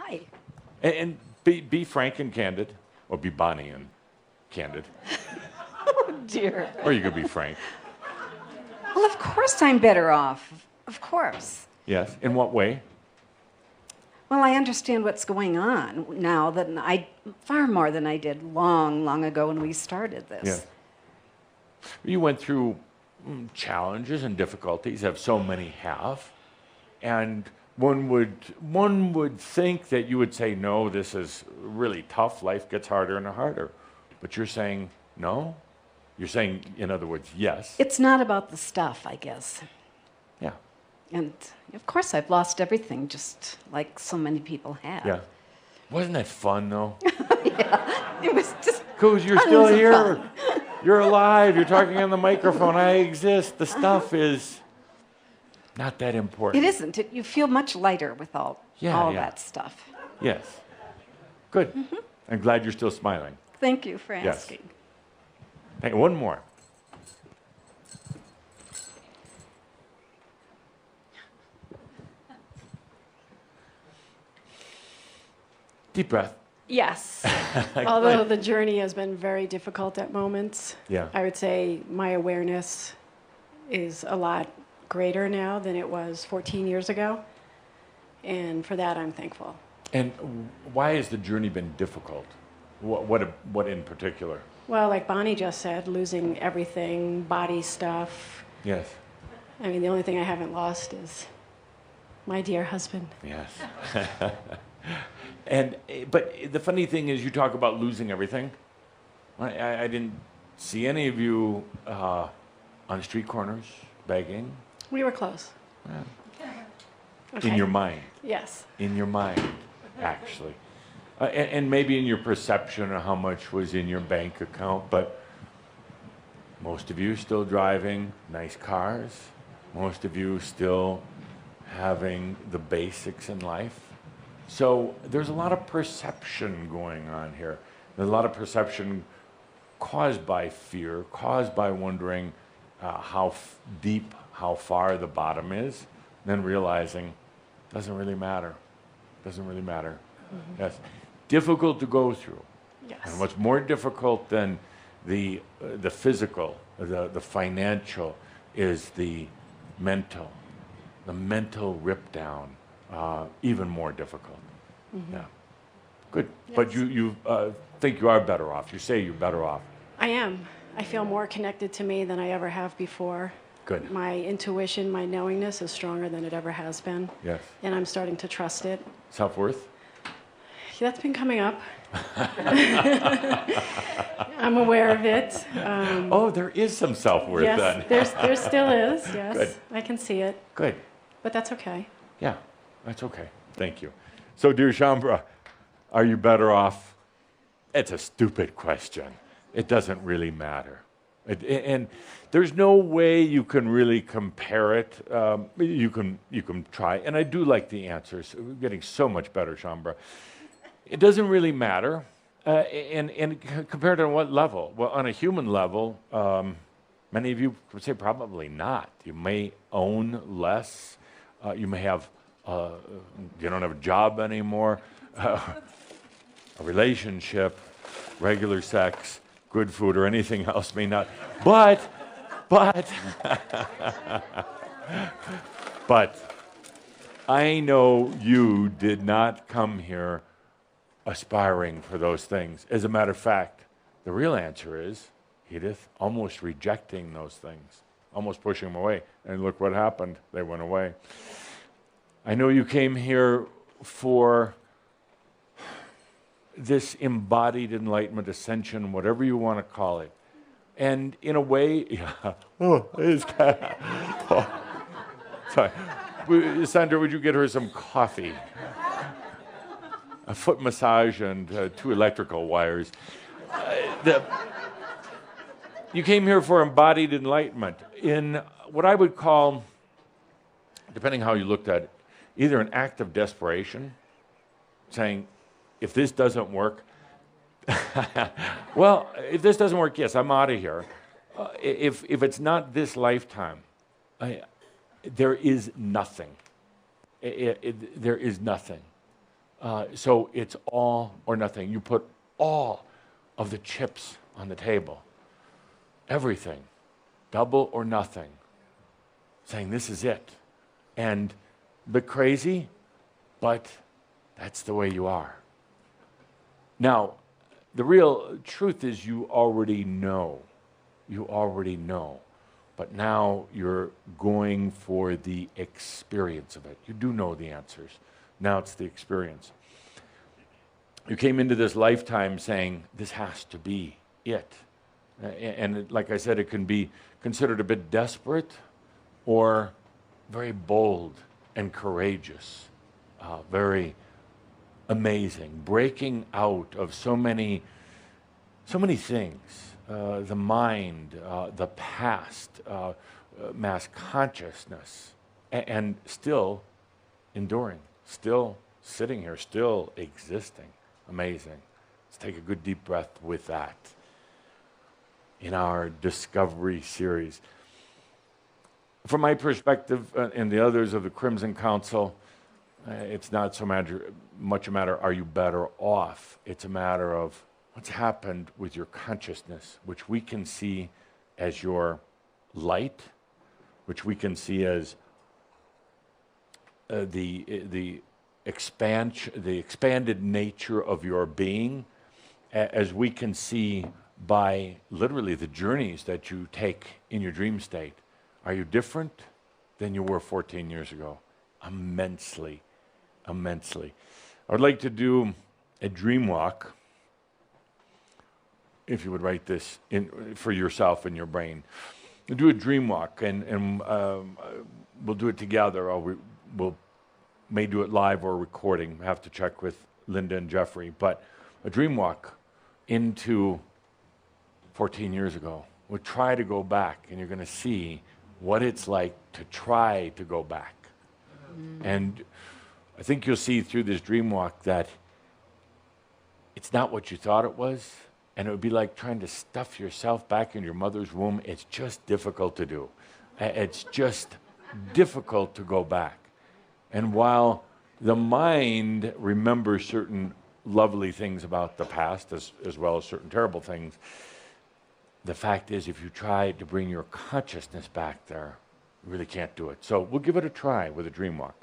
Hi. And be frank and candid, or be Bonnie and candid. Oh, dear. Or you could be frank. Well, of course I'm better off. Of course. Yes. In what way? Well, I understand what's going on now far more than I did long, long ago when we started this. Yes. You went through challenges and difficulties, as so many have, and one would think that you would say, no, this is really tough, life gets harder and harder. But you're saying no? You're saying, in other words, yes. It's not about the stuff, I guess. Yeah. And of course I've lost everything, just like so many people have. Yeah. Wasn't that fun, though? Yeah, it was just Because you're still here. You're alive. You're talking on the microphone. I exist. The stuff is not that important. It isn't. You feel much lighter with all that stuff. Yes. Good. Mm-hmm. I'm glad you're still smiling. Thank you for Yes. asking. Hey, one more. Deep breath. Yes. Although the journey has been very difficult at moments, Yeah. I would say my awareness is a lot greater now than it was 14 years ago. And for that, I'm thankful. And why has the journey been difficult? What in particular? Well, like Bonnie just said, losing everything, body stuff. Yes. I mean, the only thing I haven't lost is my dear husband. Yes. But the funny thing is, you talk about losing everything. I didn't see any of you on street corners begging. We were close. Yeah. Okay. In your mind. Yes. In your mind, actually. And maybe in your perception of how much was in your bank account, but most of you still driving nice cars. Most of you still having the basics in life. So there's a lot of perception going on here. There's a lot of perception caused by fear, caused by wondering how deep, how far the bottom is, then realizing doesn't really matter. Doesn't really matter. Mm-hmm. Yes. Difficult to go through. Yes. And what's more difficult than the physical, the financial, is the mental rip down. Even more difficult. Mm-hmm. Yeah. Good. Yes. But you think you are better off. You say you're better off. I am. I feel more connected to me than I ever have before. Good. My intuition, my knowingness is stronger than it ever has been. Yes. And I'm starting to trust it. Self-worth? That's been coming up. I'm aware of it. There is some self-worth then. Yes, there still is, yes. Good. I can see it. Good. But that's okay. Yeah, that's okay. Thank you. So, dear Shambra, are you better off? It's a stupid question. It doesn't really matter. And there's no way you can really compare it. You can try. And I do like the answers. We're getting so much better, Shambra. It doesn't really matter. And compared on what level? Well, on a human level, many of you would say probably not. You may own less. You may have, you don't have a job anymore, a relationship, regular sex, good food, or anything else may not. But, I know you did not come here aspiring for those things. As a matter of fact, the real answer is, Edith, almost rejecting those things, almost pushing them away. And look what happened. They went away. I know you came here for this embodied enlightenment, ascension, whatever you want to call it. And in a way, sorry. Sandra, would you get her some coffee? A foot massage and 2 electrical wires. You came here for embodied enlightenment in what I would call, depending how you looked at it, either an act of desperation, saying, if this doesn't work, well, if this doesn't work, yes, I'm out of here. If it's not this lifetime, there is nothing. There is nothing. So it's all or nothing. You put all of the chips on the table, everything, double or nothing, saying this is it. And a bit crazy, but that's the way you are. Now, the real truth is you already know. You already know. But now you're going for the experience of it. You do know the answers. Now it's the experience. You came into this lifetime saying, this has to be it. Like I said, it can be considered a bit desperate or very bold and courageous, very amazing, breaking out of so many things, the mind, the past, mass consciousness, and still enduring, still sitting here, still existing. Amazing. Let's take a good deep breath with that in our Discovery series. From my perspective and the others of the Crimson Council, it's not so much a matter, are you better off? It's a matter of what's happened with your consciousness, which we can see as your light, which we can see as the expanded nature of your being, as we can see by literally the journeys that you take in your dream state. Are you different than you were 14 years ago? Immensely, immensely. I would like to do a dream walk, if you would write this in for yourself in your brain. We'll do a dream walk, and we'll do it together, or we'll may do it live or recording. I have to check with Linda and Jeffrey. But a dream walk into 14 years ago. We'll try to go back, and you're going to see what it's like to try to go back. And I think you'll see through this dream walk that it's not what you thought it was, and it would be like trying to stuff yourself back in your mother's womb. It's just difficult to do. It's just difficult to go back. And while the mind remembers certain lovely things about the past as well as certain terrible things, the fact is, if you try to bring your consciousness back there, you really can't do it. So we'll give it a try with a dream walk.